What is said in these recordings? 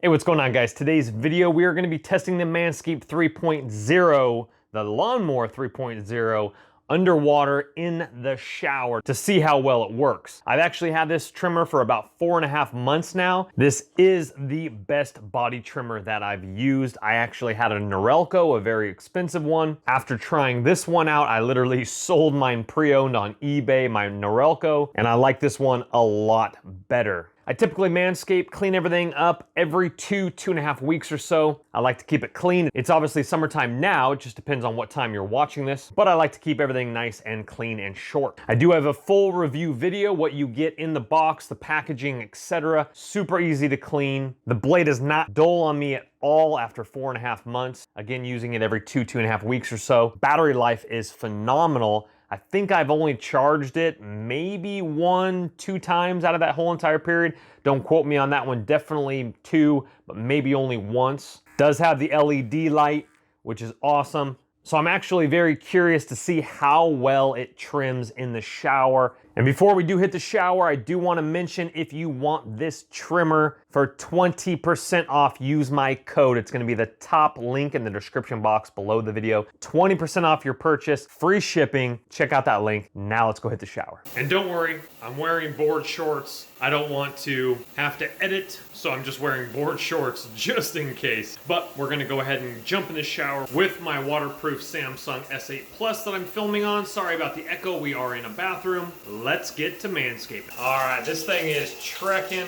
Hey, what's going on, guys? Today's video, we are going to be testing the Manscaped 3.0, the Lawnmower 3.0, underwater in the shower to see how well it works. I've actually had this trimmer for about 4.5 months now. This is the best body trimmer that I've used. I actually had a Norelco, a very expensive one. After trying this one out, I literally sold mine pre-owned on eBay, my Norelco, and I like this one a lot better. I typically Manscaped, clean everything up every 2.5 weeks or so. I like to keep it clean. It's obviously summertime now, it just depends on what time you're watching this, but I like to keep everything nice and clean and short. I do have a full review video, what you get in the box, the packaging, etc. Super easy to clean. The blade is not dull on me at all after 4.5 months. Again, using it every 2.5 weeks or so. Battery life is phenomenal. I think I've only charged it maybe 1-2 times out of that whole entire period. Don't quote me on that one, definitely 2, but maybe only once. Does have the LED light, which is awesome. So I'm actually very curious to see how well it trims in the shower. And before we do hit the shower, I do want to mention, if you want this trimmer for 20% off, use my code. It's going to be the top link in the description box below the video. 20% off your purchase, free shipping. Check out that link. Now let's go hit the shower. And don't worry, I'm wearing board shorts. I don't want to have to edit, so I'm just wearing board shorts just in case. But we're going to go ahead and jump in the shower with my waterproof Samsung S8 Plus that I'm filming on. Sorry about the echo, we are in a bathroom. Let's get to Manscaped. All right, this thing is trekking.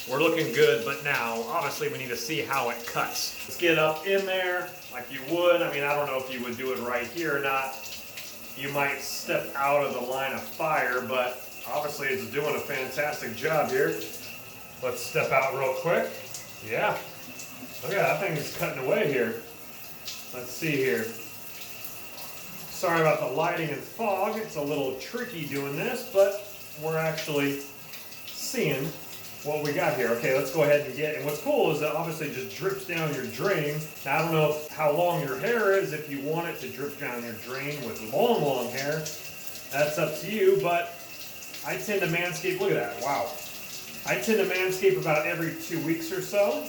We're looking good, but now, obviously, we need to see how it cuts. Let's get up in there like you would. I mean, I don't know if you would do it right here or not. You might step out of the line of fire, but obviously it's doing a fantastic job here. Let's step out real quick. Yeah, look at that thing is cutting away here. Let's see here. Sorry about the lighting and fog. It's a little tricky doing this, but we're actually seeing what we got here. Okay, let's go ahead and get, and what's cool is that obviously it just drips down your drain. Now, I don't know how long your hair is, if you want it to drip down your drain with long hair. That's up to you, but I tend to Manscaped, look at that, wow. I tend to Manscaped about every 2 weeks or so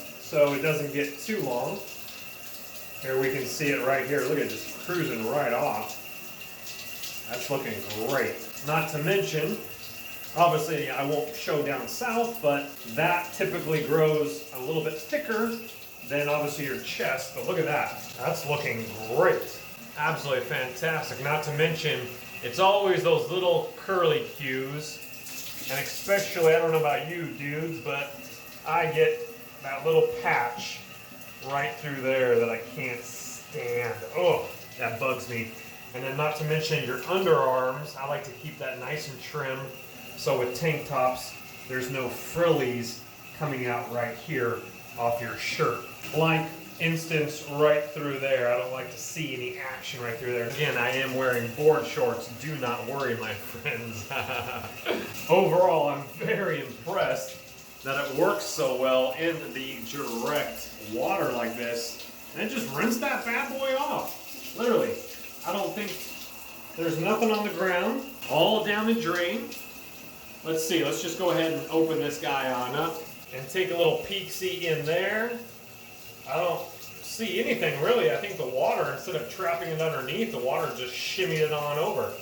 it doesn't get too long. Here we can see it right here. Look at it, just cruising right off. That's looking great. Not to mention, obviously I won't show down south, but that typically grows a little bit thicker than obviously your chest, but look at that. That's looking great. Absolutely fantastic. Not to mention, it's always those little curly cues, and especially, I don't know about you dudes, but I get that little patch right through there that I can't stand. Oh, that bugs me. And then not to mention your underarms, I like to keep that nice and trim. So with tank tops, there's no frillies coming out right here off your shirt. Like instance right through there. I don't like to see any action right through there. Again, I am wearing board shorts. Do not worry, my friends. Overall, I'm very impressed that it works so well in the direct water like this. And just rinse that bad boy off. Literally. I don't think there's nothing on the ground. All down the drain. Let's see, let's just go ahead and open this guy on up and take a little peek-see in there. I don't see anything really. I think the water, instead of trapping it underneath, the water just shimmied it on over.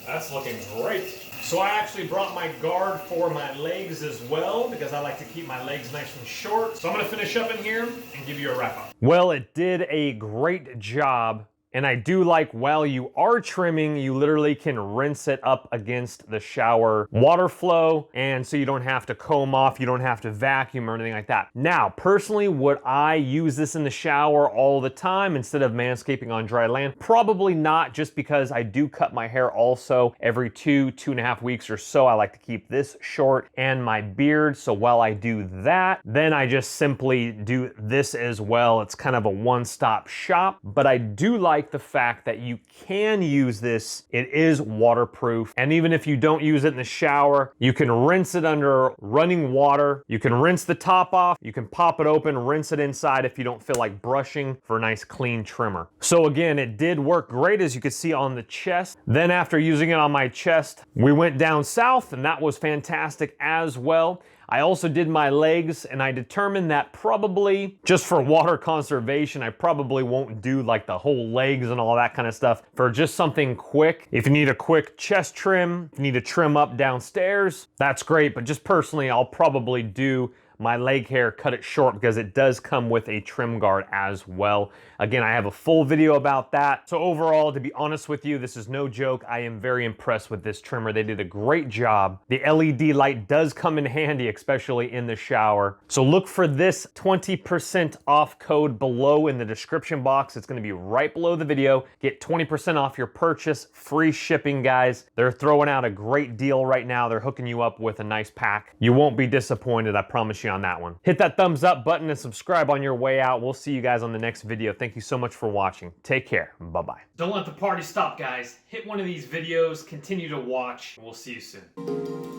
That's looking great. So I actually brought my guard for my legs as well, because I like to keep my legs nice and short. So I'm gonna finish up in here and give you a wrap up. Well, it did a great job. And I do like, while you are trimming, you literally can rinse it up against the shower water flow, and so you don't have to comb off, you don't have to vacuum or anything like that. Now, personally, would I use this in the shower all the time instead of manscaping on dry land? Probably not, just because I do cut my hair also every 2.5 weeks or so. I like to keep this short and my beard, so while I do that, then I just simply do this as well. It's kind of a one-stop shop, but I do like the fact that you can use this. It is waterproof, and even if you don't use it in the shower, you can rinse it under running water. You can rinse the top off, you can pop it open, rinse it inside if you don't feel like brushing, for a nice clean trimmer. So again, it did work great, as you can see on the chest. Then after using it on my chest, we went down south, and that was fantastic as well. I also did my legs, and I determined that probably just for water conservation, I probably won't do like the whole legs and all that kind of stuff. For just something quick, if you need a quick chest trim, if you need to trim up downstairs, that's great. But just personally, I'll probably do my leg hair, cut it short, because it does come with a trim guard as well. Again, I have a full video about that. So overall, to be honest with you, this is no joke. I am very impressed with this trimmer. They did a great job. The LED light does come in handy, especially in the shower. So look for this 20% off code below in the description box. It's gonna be right below the video. Get 20% off your purchase, free shipping, guys. They're throwing out a great deal right now. They're hooking you up with a nice pack. You won't be disappointed, I promise you on that one. Hit that thumbs up button and subscribe on your way out. We'll see you guys on the next video. Thank you so much for watching. Take care. Bye-bye. Don't let the party stop, guys. Hit one of these videos, continue to watch. We'll see you soon.